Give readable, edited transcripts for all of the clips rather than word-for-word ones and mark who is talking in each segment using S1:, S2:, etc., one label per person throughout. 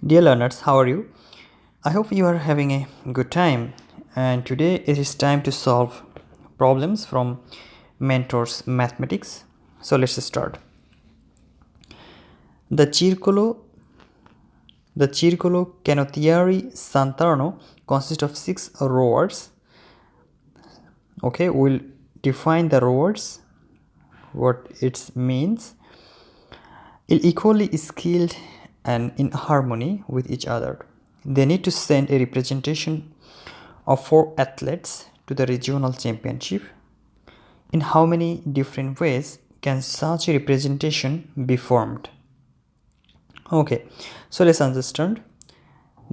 S1: Dear learners, how are you? I hope you are having a good time. And today it is time to solve problems from Mentor's Mathematics. So let's start. The Circolo Canottieri Santarno consists of 6 rowers. Okay, we'll define the rowers, what it means. Equally skilled and in harmony with each other. They need to send a representation of 4 athletes to the regional championship. In how many different ways can such a representation be formed? Okay, so let's understand.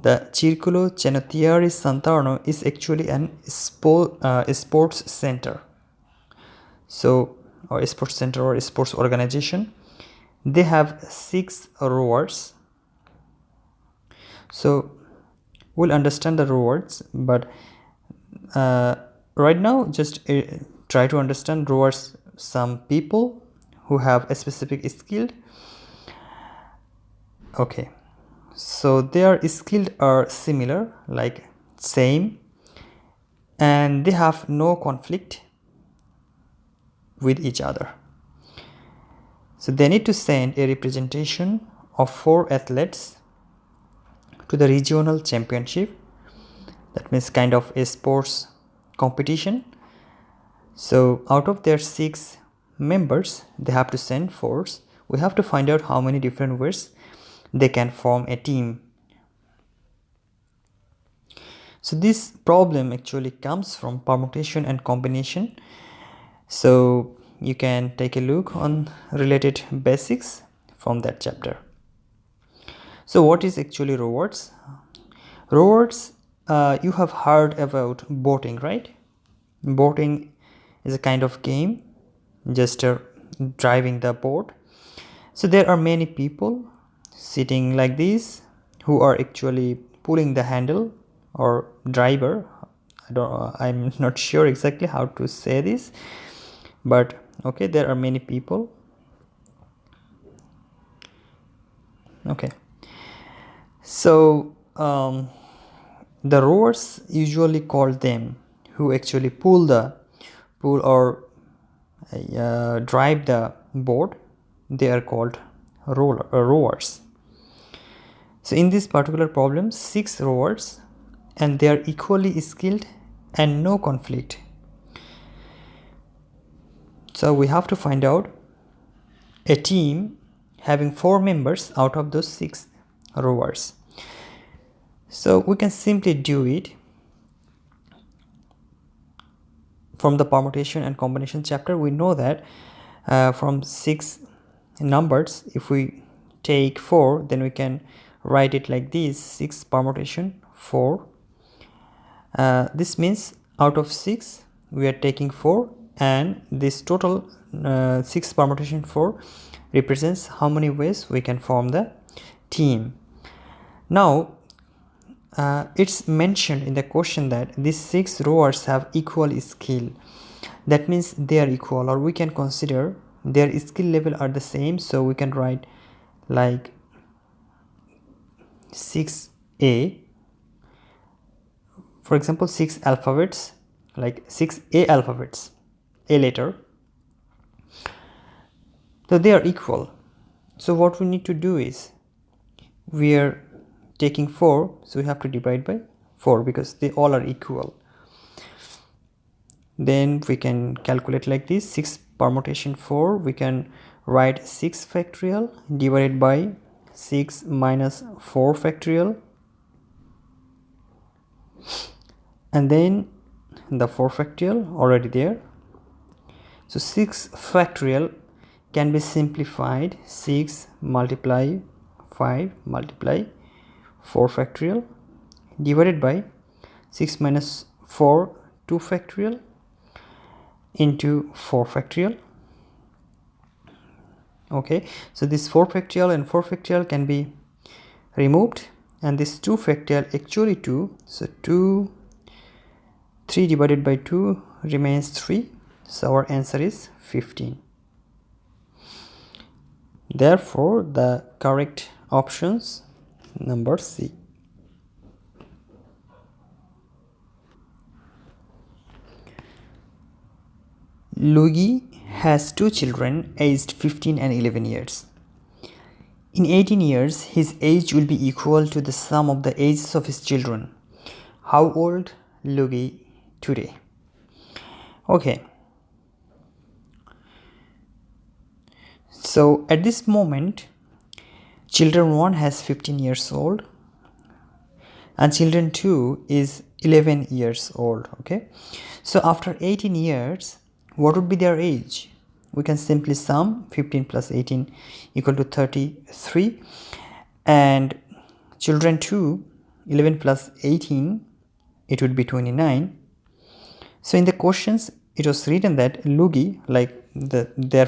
S1: The Circolo Canottieri Santarno is actually an sports center. So, or a sports center or a sports organization. They have 6 rowers. So we'll understand the rowers, but right now just try to understand rowers, some people who have a specific skill. Okay, so their skills are similar, like same, and they have no conflict with each other. So they need to send a representation of 4 athletes to the regional championship. That means kind of a sports competition. So out of their 6 members, they have to send 4. We have to find out how many different ways they can form a team. So this problem actually comes from permutation and combination. So you can take a look on related basics from that chapter. So what is actually rowers? Rowers, you have heard about boating, right? Boating is a kind of game, just driving the boat. So there are many people sitting like this who are actually pulling the handle or driver. I'm not sure exactly how to say this, but okay, there are many people. Okay, so the rowers usually call them who actually pull or drive the boat. They are called rowers. So in this particular problem, 6 rowers, and they are equally skilled and no conflict. So we have to find out a team having 4 members out of those 6 rowers. So we can simply do it from the permutation and combination chapter. We know that from 6 numbers, if we take 4, then we can write it like this: 6 permutation 4. This means out of 6 we are taking 4, and this total 6 permutation 4 represents how many ways we can form the team. Now it's mentioned in the question that these 6 rowers have equal skill. That means they are equal, or we can consider their skill level are the same. So we can write like 6A, for example, 6 alphabets, like 6A alphabets, A letter. So they are equal. So what we need to do is, we are taking 4, so we have to divide by 4 because they all are equal. Then we can calculate like this: 6 permutation 4, we can write 6 factorial divided by 6 minus 4 factorial, and then the 4 factorial already there. So 6 factorial can be simplified: 6 multiply 5 multiply 4 factorial divided by 6 minus 4, 2 factorial into 4 factorial. Okay, so this 4 factorial and 4 factorial can be removed, and this 2 factorial actually 2, so 3 divided by 2 remains 3. So our answer is 15. Therefore the correct options, number C. Luigi has two children aged 15 and 11 years. In 18 years, his age will be equal to the sum of the ages of his children. How old Luigi today? Okay. So at this moment, children 1 has 15 years old and children 2 is 11 years old. Okay. So after 18 years, what would be their age? We can simply sum 15 plus 18 equal to 33, and children 2, 11 plus 18, it would be 29. So in the questions it was written that Luigi, like their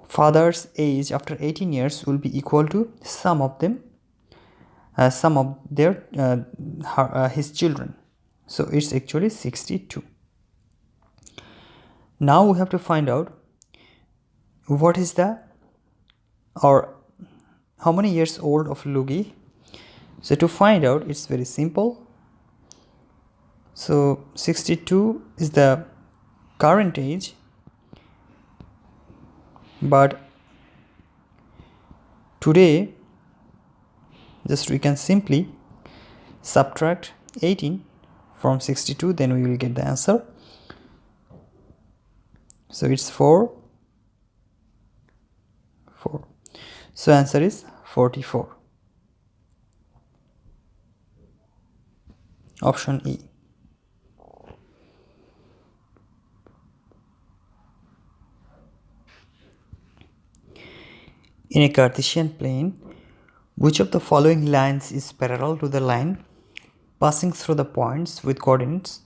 S1: father's age after 18 years will be equal to sum of their his children. So it's actually 62. Now we have to find out what is or how many years old of Luigi. So to find out, it's very simple. So 62 is the current age, but today just we can simply subtract 18 from 62, then we will get the answer. So it's 4. So answer is 44. Option E. In a Cartesian plane, which of the following lines is parallel to the line passing through the points with coordinates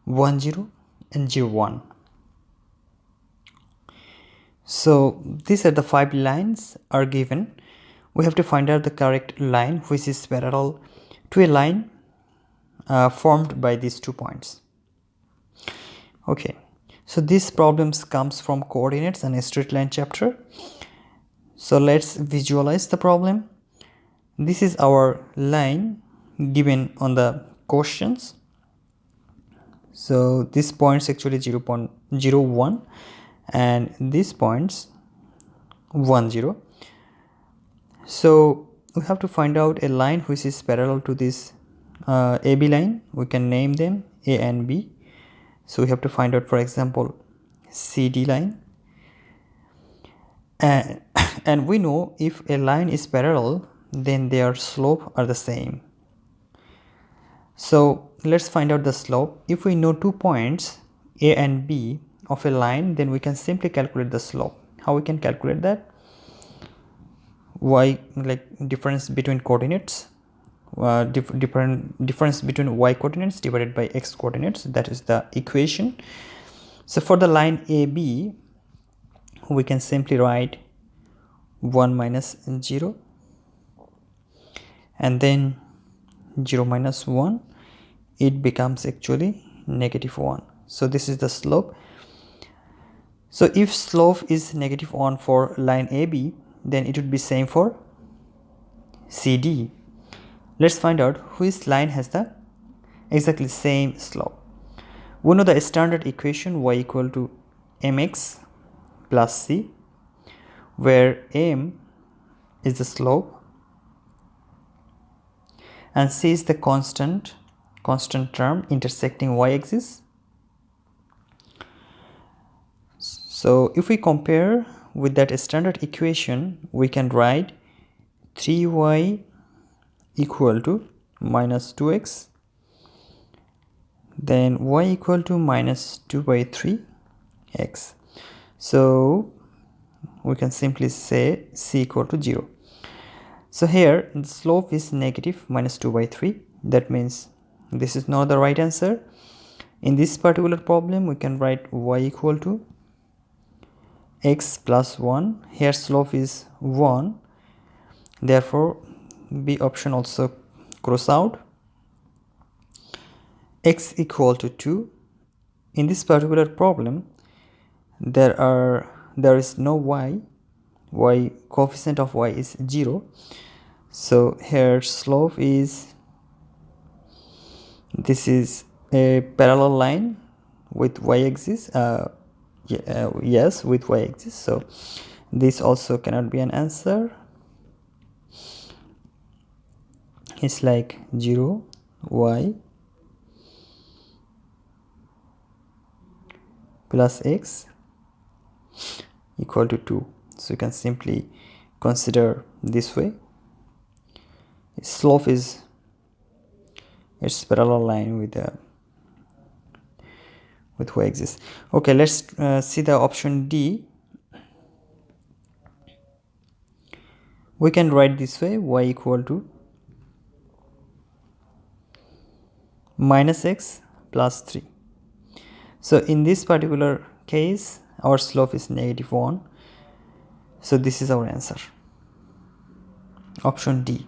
S1: 1, 0 and 0, 1? So these are the 5 lines are given. We have to find out the correct line which is parallel to a line formed by these 2 points. Okay, so these problems comes from coordinates and a straight line chapter. So let's visualize the problem. This is our line given on the questions. So this points actually 0.01 and these points 1, 0. So we have to find out a line which is parallel to this AB line. We can name them A and B. So we have to find out, for example, CD line. And we know if a line is parallel, then their slope are the same. So let's find out the slope. If we know 2 points A and B of a line, then we can simply calculate the slope. How we can calculate that? Y, like difference between coordinates, difference between y coordinates divided by x coordinates, that is the equation. So for the line AB, we can simply write 1 minus 0 and then 0 minus 1, it becomes actually -1. So this is the slope. So if slope is -1 for line AB, then it would be same for CD. Let's find out which line has the exactly same slope. We know the standard equation y equal to mx plus c, where m is the slope and c is the constant term intersecting y-axis. So if we compare with that standard equation, we can write 3y equal to minus 2x, then y equal to minus 2 by 3x. So we can simply say c equal to 0. So here the slope is negative minus 2 by 3. That means this is not the right answer. In this particular problem, we can write y equal to x plus 1. Here slope is 1. Therefore, B option also cross out. X equal to 2. In this particular problem, there is no y. Coefficient of y is 0. So here slope is, this is a parallel line with y-axis, yes, with y-axis, so this also cannot be an answer. It's like 0 y plus x equal to 2. So you can simply consider this way. Slope is its parallel line with y-axis. Okay, let's see the option D. We can write this way: y equal to minus x plus 3. So in this particular case our slope is -1, so this is our answer, option D.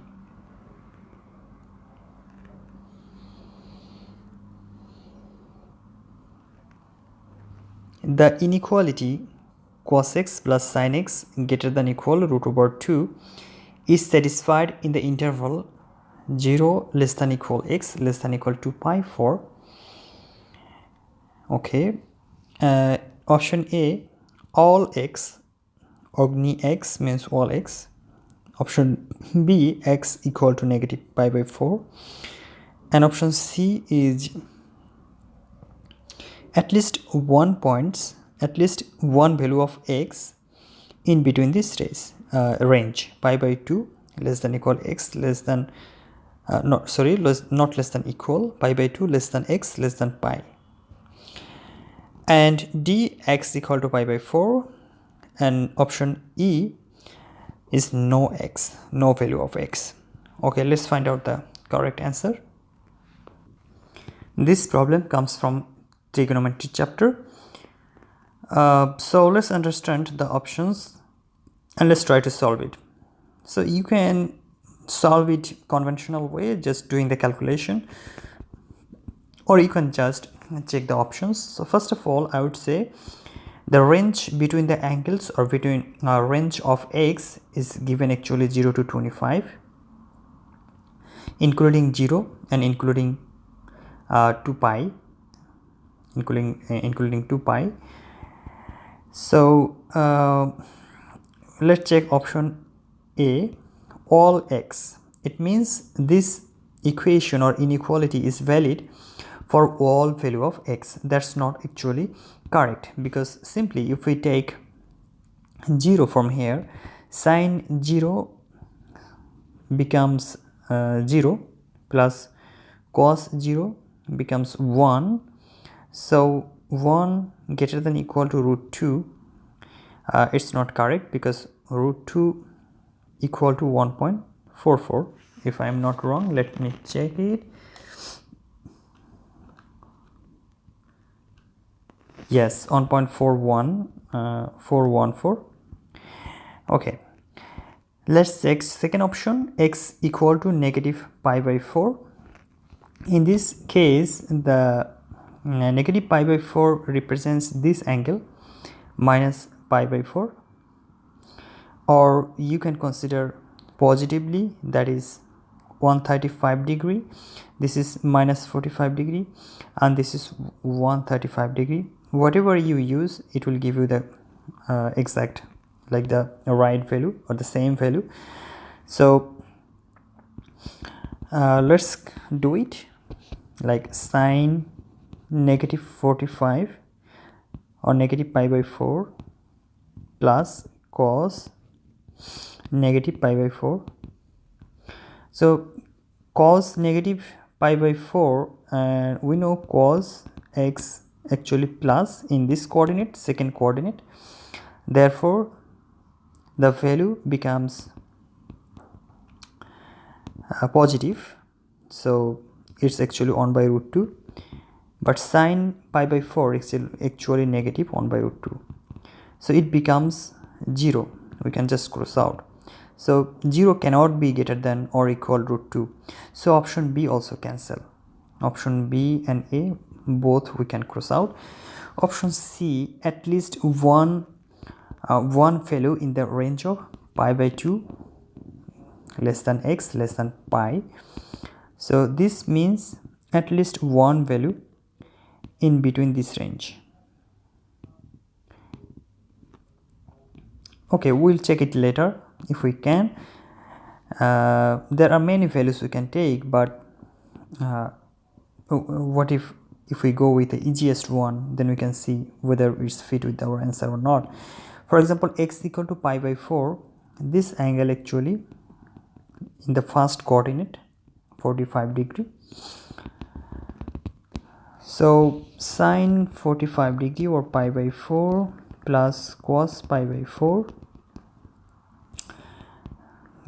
S1: The inequality cos x plus sin x greater than equal √2 is satisfied in the interval 0 less than equal x less than equal to pi for, okay, option A, all x, ogni x means all x. Option B, x equal to negative pi by 4, and option C is at least one value of x in between this range pi by 2 less than equal x less than not less than equal pi by 2 less than x less than pi, and D, x equal to pi by 4, and option E is no x, no value of x. Okay, let's find out the correct answer. This problem comes from trigonometry chapter. So let's understand the options and let's try to solve it. So you can solve it conventional way, just doing the calculation, or you can just check the options. So first of all, I would say the range between the angles, or between range of x, is given actually 0 to 25, including 0 and including 2 pi, including 2 pi. So let's check option A, all x. It means this equation or inequality is valid for all value of x. That's not actually correct, because simply if we take 0 from here, sine 0 becomes 0 plus cos 0 becomes 1. So 1 greater than equal to √2, it's not correct, because √2 equal to 1.44, if I am not wrong. Let me check it. Yes, 1.414. Okay, let's check second option, x equal to negative pi by 4. In this case, the negative pi by 4 represents this angle, minus pi by 4, or you can consider positively, that is 135 degree, this is minus 45 degree, and this is 135 degree. Whatever you use, it will give you the exact, like the right value or the same value. So let's do it, like sine negative 45 or negative pi by 4 plus cos negative pi by 4. So cos negative pi by 4, and we know cos x actually plus in this coordinate, second coordinate, therefore the value becomes positive, so it's actually 1 by √2, but sine pi by 4 is actually negative 1 by √2, so it becomes 0. We can just cross out, so 0 cannot be greater than or equal √2, so option B also cancel. Option B and A both we can cross out. Option C, at least one value in the range of pi by 2 less than x less than pi. So this means at least one value in between this range. Okay, we'll check it later if we can. There are many values we can take, but what if we go with the easiest one, then we can see whether it's fit with our answer or not. For example, x equal to pi by 4, this angle actually in the first coordinate 45 degree. So sine 45 degree or pi by 4 plus cos pi by 4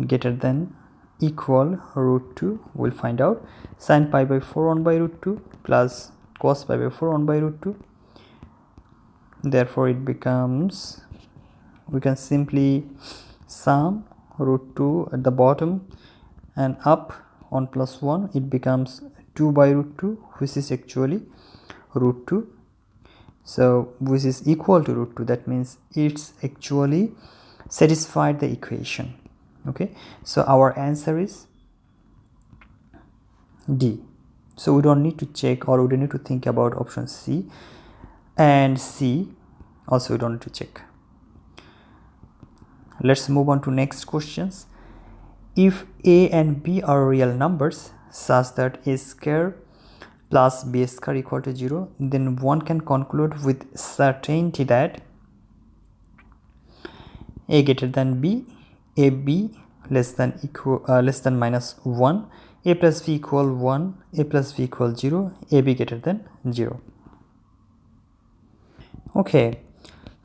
S1: greater than equal root 2. We'll find out sine pi by 4 1 by root 2 plus cos pi by 4 1 by root 2. Therefore it becomes, we can simply sum root 2 at the bottom and up on plus 1, it becomes 2 by root 2, which is actually root 2. So which is equal to root 2, that means it's actually satisfied the equation. Okay, so our answer is D. So we don't need to check, or we don't need to think about option C, and C also we don't need to check. Let's move on to next questions. If a and b are real numbers such that a square plus b square equal to 0, then one can conclude with certainty that a greater than b, ab less than minus 1, a plus b equal 1, a plus b equal 0, ab greater than 0. Okay,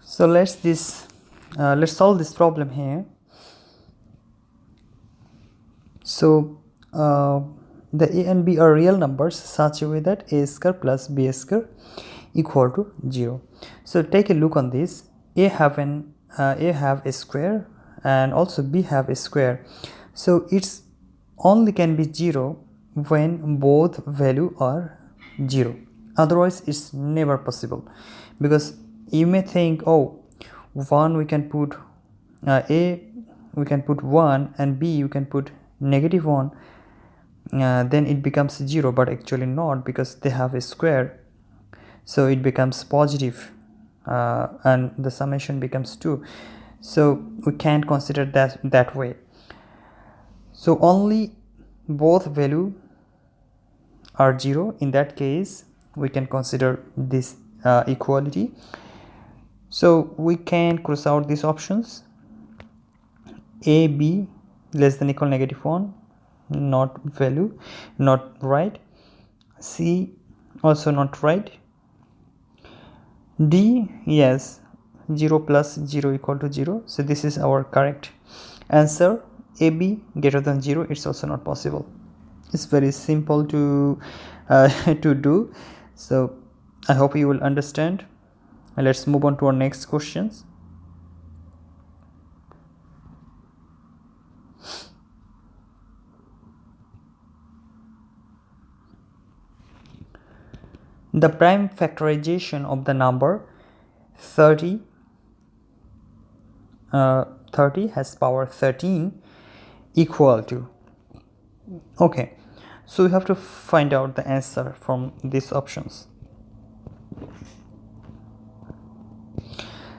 S1: so let's solve this problem here. So the a and b are real numbers such a way that a square plus b square equal to 0. So take a look on this. A have a square and also b have a square. So it's only can be 0 when both value are 0. Otherwise it's never possible, because you may think, oh, 1 we can put a we can put 1 and b you can put negative 1, then it becomes 0, but actually not, because they have a square, so it becomes positive, and the summation becomes 2. So we can't consider that way. So only both value are 0. In that case we can consider this equality. So we can cross out these options. A, b less than equal negative 1, not value, not right. C also not right. D, yes, 0 plus 0 equal to 0. So this is our correct answer. AB greater than 0, it's also not possible. It's very simple to to do. So I hope you will understand. Let's move on to our next questions. The prime factorization of the number 30 has power 13 equal to, okay, so we have to find out the answer from these options.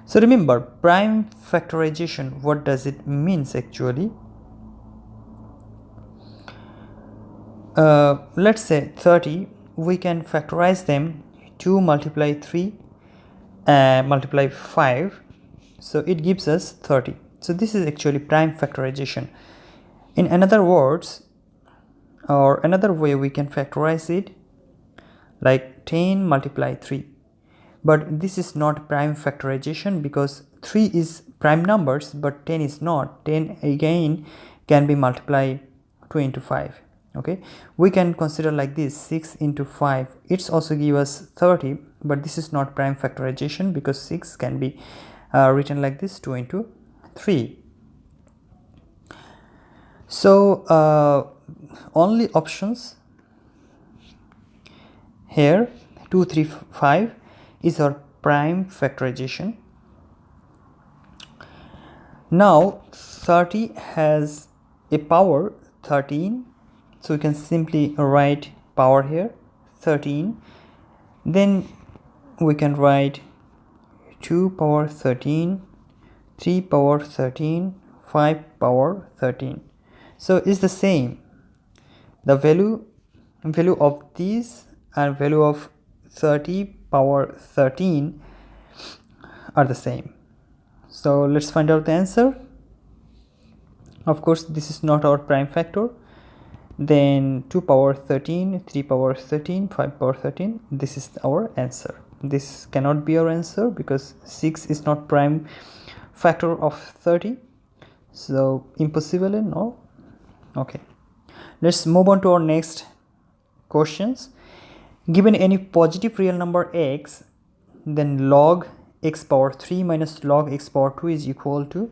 S1: So remember, prime factorization, what does it means actually? Let's say 30, we can factorize them 2 multiply 3 multiply 5, so it gives us 30. So this is actually prime factorization. In another words, or another way, we can factorize it like 10 multiply 3, but this is not prime factorization because 3 is prime numbers but 10 is not. 10 again can be multiplied 2 into 5. Okay, we can consider like this, 6 into 5, it's also give us 30, but this is not prime factorization because 6 can be written like this, 2 into 3. So only options here 2 3 5 is our prime factorization. Now 30 has a power 13, so we can simply write power here 13. Then we can write 2 power 13, 3 power 13, 5 power 13. So it's the same. The value of these and value of 30 power 13 are the same. So let's find out the answer. Of course, this is not our prime factor. Then 2 power 13, 3 power 13, 5 power 13, this is our answer. This cannot be our answer because 6 is not prime factor of 30, so impossible. No. Okay, let's move on to our next questions. Given any positive real number x, then log x power 3 minus log x power 2 is equal to.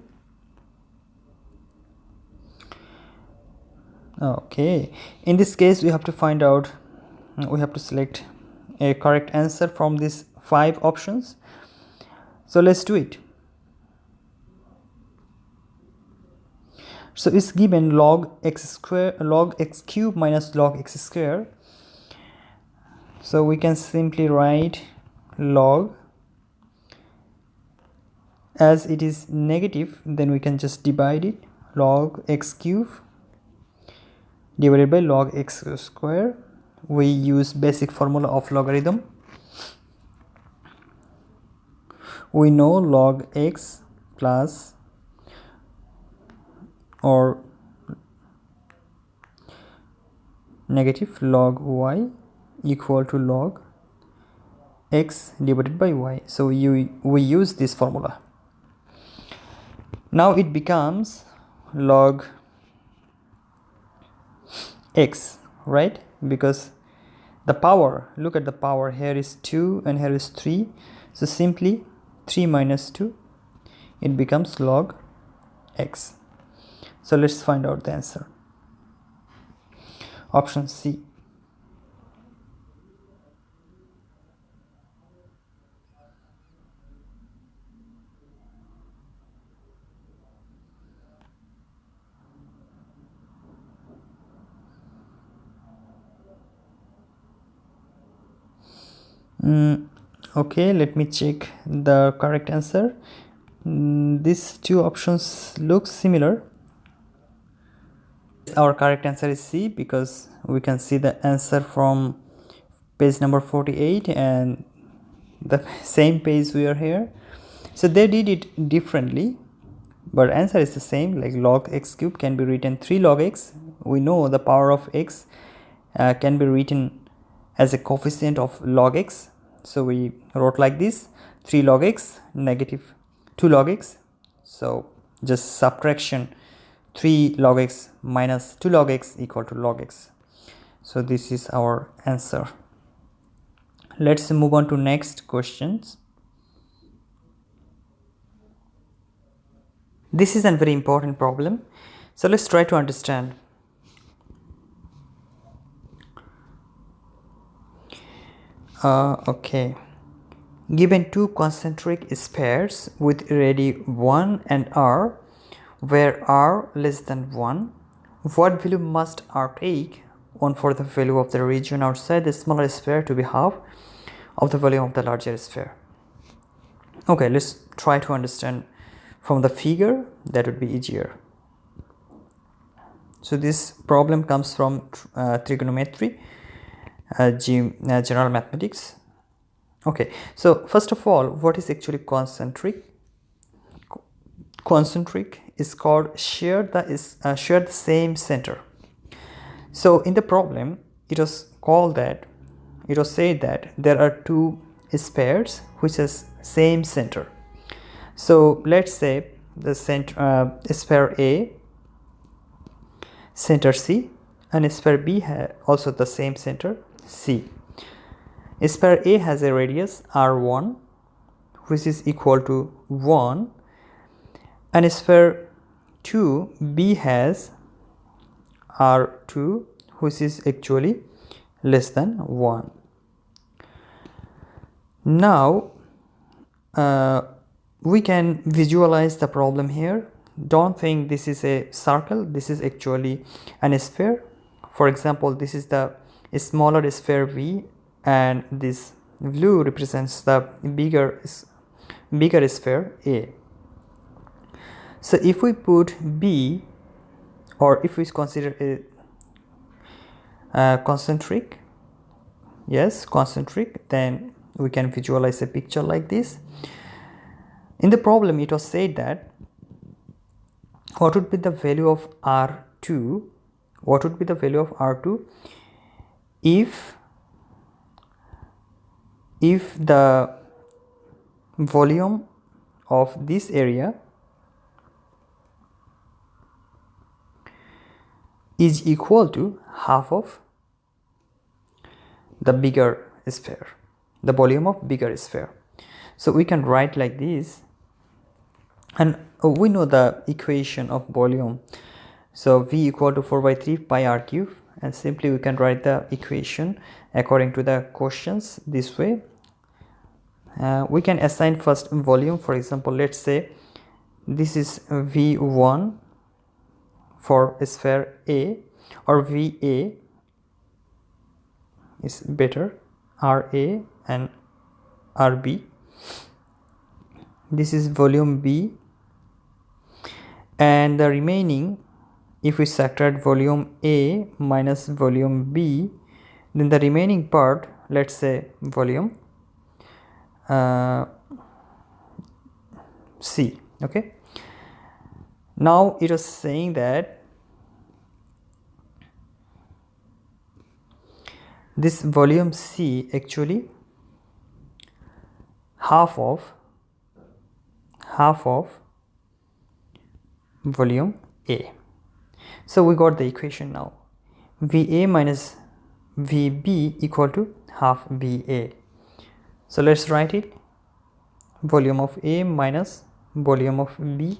S1: Okay, in this case we have to find out, we have to select a correct answer from these 5 options. So let's do it. So it's given log x cube minus log x square. So we can simply write log, as it is negative, then we can just divide it, log x cube divided by log x square. We use basic formula of logarithm. We know log x plus or negative log y equal to log x divided by y. So we use this formula. Now it becomes log x, right? Because the power, look at the power, here is 2 and here is 3, so simply 3 minus 2, it becomes log x. So let's find out the answer. Option C. Okay, let me check the correct answer. These two options look similar. Our correct answer is C, because we can see the answer from page number 48 and the same page we are here. So they did it differently, but answer is the same. Like log x cube can be written 3 log x. We know the power of x can be written as a coefficient of log x, so we wrote like this: 3 log x negative 2 log x. So just subtraction, 3 log x minus 2 log x equal to log x. So this is our answer. Let's move on to next questions. This is a very important problem, so let's try to understand. Okay, given two concentric spheres with radii 1 and r, where r less than 1, what value must r take on for the value of the region outside the smaller sphere to be half of the volume of the larger sphere? Okay, let's try to understand from the figure, that would be easier. So this problem comes from trigonometry, general mathematics. Okay, so first of all, what is actually concentric? Concentric is called share the same center. So in the problem, it was said that there are two spheres which has same center. So let's say the center sphere A, center C, and sphere B has also the same center C. Sphere A has a radius r1 which is equal to 1, and sphere 2 B has r2 which is actually less than 1. Now we can visualize the problem here. don't think this is a circle, this is actually an sphere. For example, this is the smaller sphere V, and this blue represents the bigger sphere A. So if we put B, or if we consider a concentric, yes, concentric, then we can visualize a picture like this. In the problem, it was said that what would be the value of R2, what would be the value of R2 if the volume of this area is equal to half of the bigger sphere, the volume of bigger sphere. So we can write like this, and we know the equation of volume. So V equal to 4 by 3 pi r cube, and simply we can write the equation according to the questions this way. We can assign first volume. For example, let's say this is V1 for sphere A, or VA is better, RA and RB. This is volume B, and the remaining, if we subtract volume A minus volume B, then the remaining part, let's say volume C. Okay, now it was saying that this volume C actually half of volume A. So we got the equation now. VA minus VB equal to half VA. So let's write it. Volume of A minus volume of B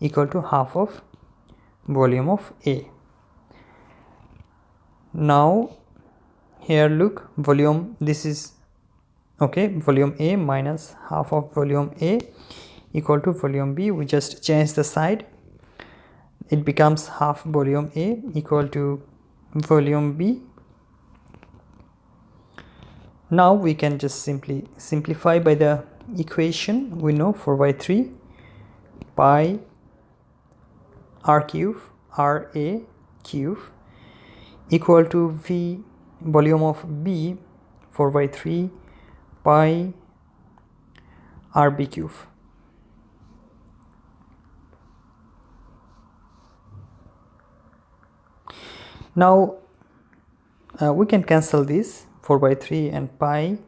S1: equal to half of volume of A. Now here look, volume, this is okay, volume A minus half of volume A equal to volume B. We just change the side, it becomes half volume A equal to volume B. Now we can just simply simplify by the equation. We know 4 by 3 pi r cube RA cube equal to V volume of B 4 by 3 pi RB cube. Now we can cancel this 4 by 3 and pi,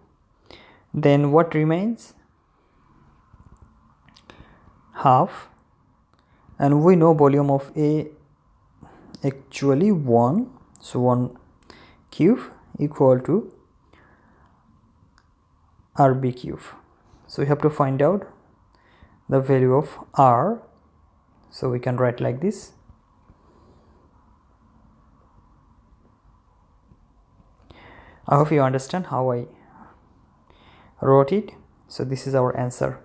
S1: then what remains? Half, and we know volume of A actually 1, so 1 cube equal to RB cube. So we have to find out the value of R, so we can write like this. I hope you understand how I wrote it. So this is our answer.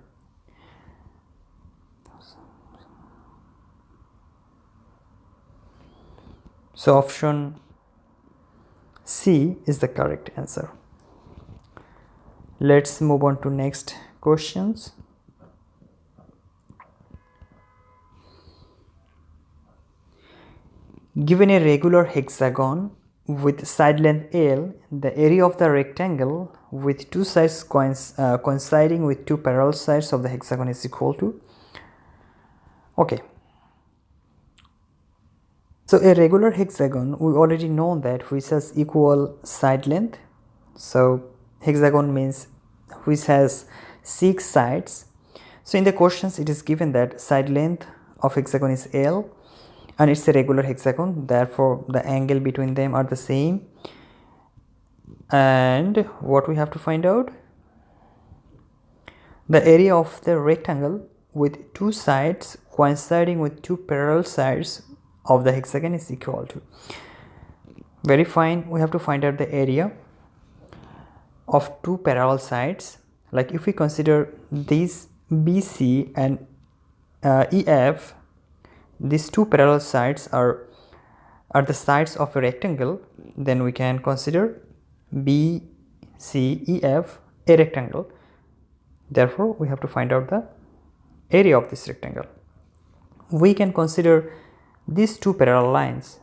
S1: So option C is the correct answer. Let's move on to next questions. Given a regular hexagon with side length L, the area of the rectangle with two sides coinciding with two parallel sides of the hexagon is equal to. Okay, so a regular hexagon, we already know that which has equal side length. So hexagon means which has 6 sides. So in the questions it is given that side length of hexagon is L and it's a regular hexagon, therefore the angle between them are the same. And what we have to find out? The area of the rectangle with two sides coinciding with two parallel sides of the hexagon is equal to. Very fine, we have to find out the area of two parallel sides. Like if we consider these BC and EF these two parallel sides are the sides of a rectangle, then we can consider B, C, E, F a rectangle. Therefore, we have to find out the area of this rectangle. We can consider these two parallel lines,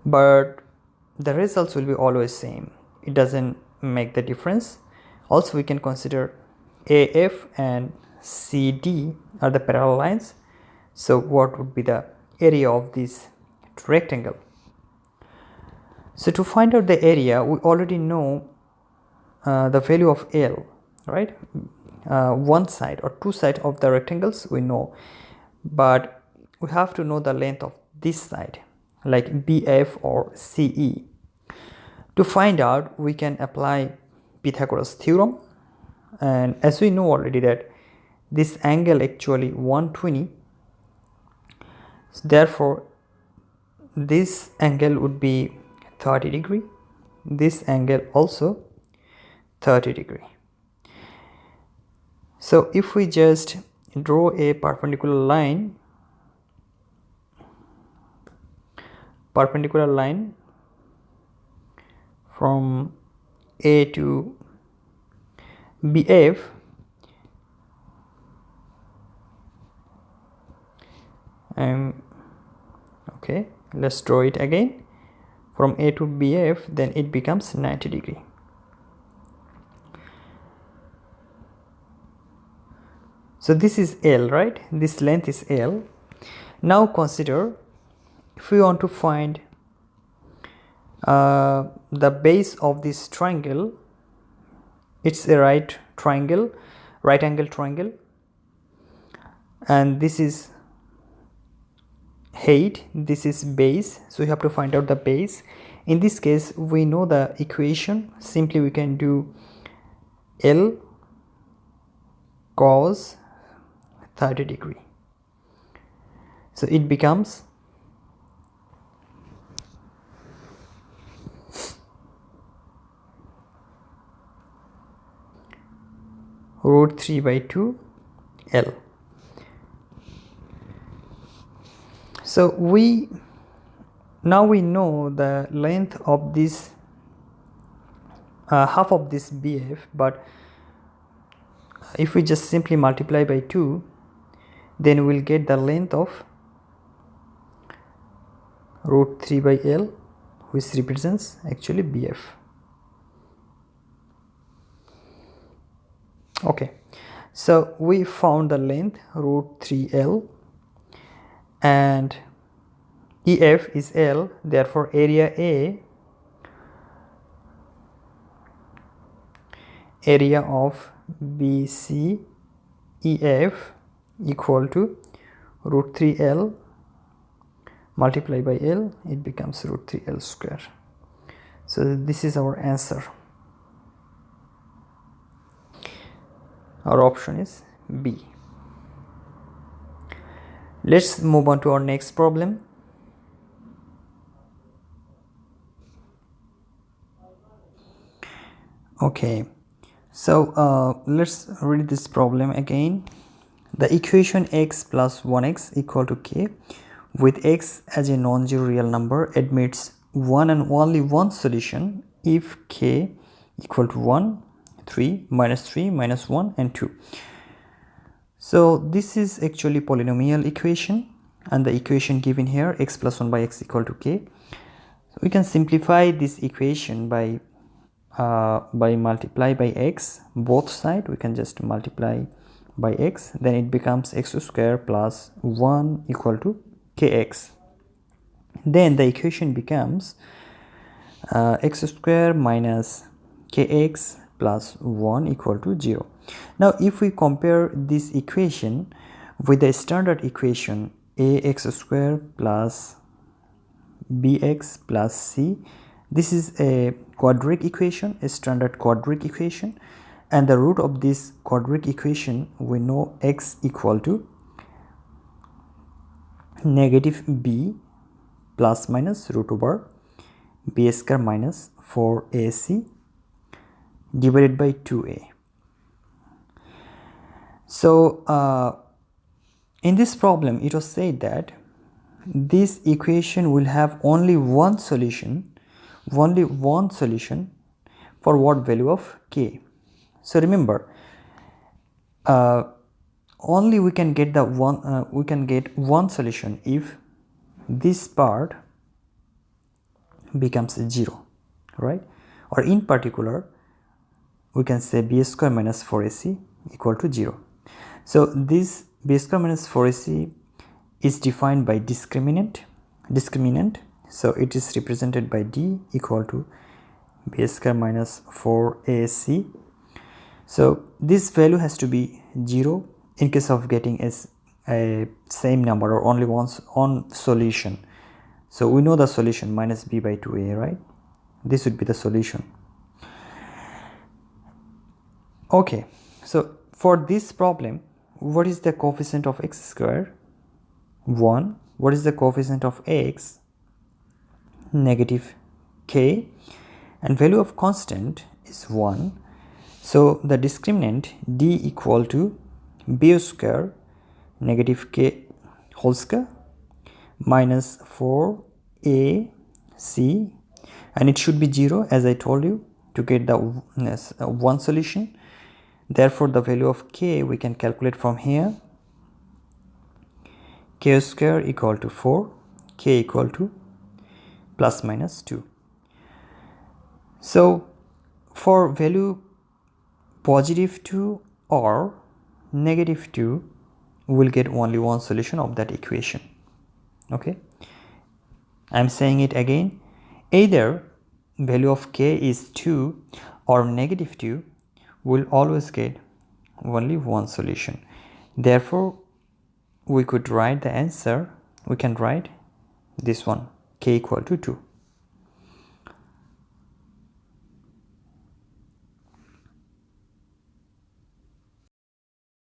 S1: but the results will be always same. It doesn't make the difference. Also, we can consider AF and CD are the parallel lines. So what would be the area of this rectangle? So to find out the area, we already know the value of L, right? One side or two sides of the rectangles we know, but we have to know the length of this side, like BF or CE. To find out, we can apply Pythagoras theorem, and as we know already that this angle actually 120, therefore this angle would be 30 degree, this angle also 30 degree. So if we just draw a perpendicular line from A to BF, okay, let's draw it again from A to BF, then it becomes 90 degree. So this is L, right? This length is L. Now consider if we want to find the base of this triangle. It's a right angle triangle, and this is height, this is base, so we have to find out the base. In this case, we know the equation. Simply we can do L cos 30 degree. So it becomes root 3 by 2 L. So now we know the length of this half of this BF, but if we just simply multiply by 2, then we'll get the length of root 3 by L, which represents actually BF. Okay, so we found the length root 3L, and EF is L, therefore area of BC EF equal to root 3L multiplied by L, it becomes root 3L square. So this is our answer. Our option is B. Let's move on to our next problem. Okay, so let's read this problem again. The equation x plus 1x equal to k with x as a non-zero real number admits one and only one solution if k equal to 1, 3, minus 1 and 2. So this is actually polynomial equation, and the equation given here x plus 1 by x equal to k. So we can simplify this equation by multiply by x, both sides we can just multiply by x, then it becomes x square plus 1 equal to kx. Then the equation becomes x square minus kx plus 1 equal to 0. Now if we compare this equation with the standard equation ax square plus bx plus c, this is a quadratic equation, a standard quadratic equation, and the root of this quadratic equation we know x equal to negative b plus minus root over b square minus 4ac divided by 2a. So In this problem, it was said that this equation will have only one solution for what value of k. So remember, only we can get one solution if this part becomes 0, right? Or in particular, we can say b square minus 4ac equal to 0. So this b square minus 4ac is defined by discriminant. So it is represented by d equal to b square minus 4ac. So this value has to be 0 in case of getting a same number or only one solution. So we know the solution minus b by 2a, right? This would be the solution. Okay, so for this problem, what is the coefficient of x square? 1. What is the coefficient of x? Negative k. And value of constant is 1. So the discriminant d equal to b square negative k whole square minus 4ac, and it should be 0 as I told you to get the one solution. Therefore the value of k we can calculate from here. K square equal to 4, k equal to plus minus 2. So for value positive 2 or negative 2, we'll get only one solution of that equation. Okay, I'm saying it again, either value of k is 2 or negative 2, we'll always get only one solution. Therefore we could write the answer, we can write this one, k equal to 2.